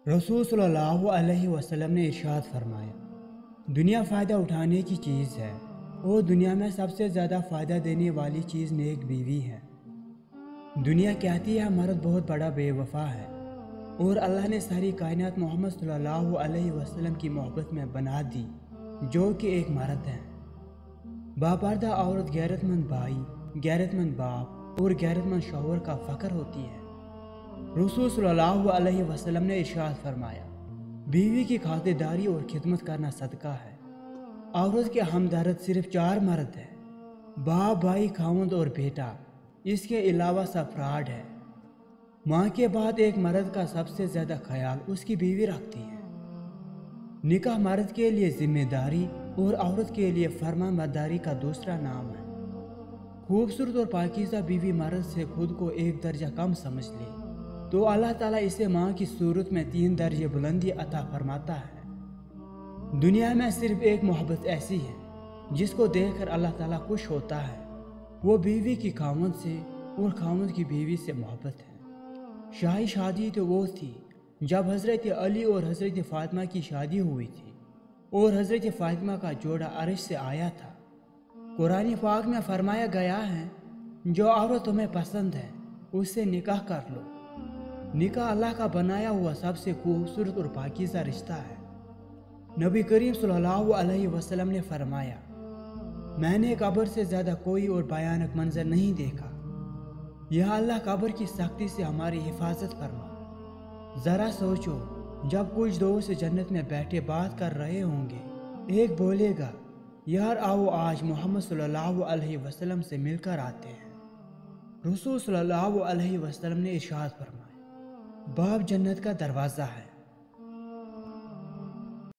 रसूल सल्लल्लाहु अलैहि वसल्लम ने इरशाद फरमाया, दुनिया फ़ायदा उठाने की चीज़ है और दुनिया में सबसे ज़्यादा फ़ायदा देने वाली चीज़ नेक बीवी है। दुनिया कहती है मर्द बहुत बड़ा बेवफा है और अल्लाह ने सारी कायनात मोहम्मद सल्लल्लाहु अलैहि वसल्लम की मोहब्बत में बना दी, जो कि एक मर्द है। बापर्दा औरत गैरतमंद भाई, गैरतमंद बाप और गैरतमंद शौहर का फ़ख्र होती है। रसूल सल्लल्लाहु अलैहि वसल्लम ने इरशाद फरमाया, बीवी की खातिरदारी और खिदमत करना सदका है। औरत के हमदर्द सिर्फ 4 मर्द है, बाप, भाई, खावंद और बेटा। इसके अलावा सब फ्राड है। माँ के बाद एक मर्द का सबसे ज़्यादा ख्याल उसकी बीवी रखती है। निकाह मर्द के लिए जिम्मेदारी और औरत के लिए फरमाबरदारी का दूसरा नाम है। खूबसूरत और पाकीज़ा बीवी मर्द से खुद को एक दर्जा कम समझ ले तो अल्लाह ताला इसे माँ की सूरत में 3 दर्जे बुलंदी अता फरमाता है। दुनिया में सिर्फ एक मोहब्बत ऐसी है जिसको देखकर अल्लाह ताला खुश होता है, वो बीवी की खावंद से और खावंद की बीवी से मोहब्बत है। शाही शादी तो वो थी जब हज़रत अली और हज़रत फ़ातिमा की शादी हुई थी और हज़रत फ़ातिमा का जोड़ा अर्श से आया था। कुरान पाक में फरमाया गया है, जो औरत तुम्हें पसंद है उससे निकाह कर लो। निकाह अल्लाह का बनाया हुआ सबसे खूबसूरत और पाकीज़ा रिश्ता है। नबी करीम सल्लल्लाहु अलैहि वसल्लम ने फरमाया, मैंने कब्र से ज़्यादा कोई और भयानक मंजर नहीं देखा। यह अल्लाह कब्र की सख्ती से हमारी हिफाजत फरमा। ज़रा सोचो, जब कुछ दोस्त जन्नत में बैठे बात कर रहे होंगे, एक बोलेगा, यार आओ आज मोहम्मद सल्लल्लाहु अलैहि वसल्लम से मिलकर आते हैं। रसूल सल्लल्लाहु अलैहि वसल्लम ने इरशाद फरमाया, बाप जन्नत का दरवाज़ा है।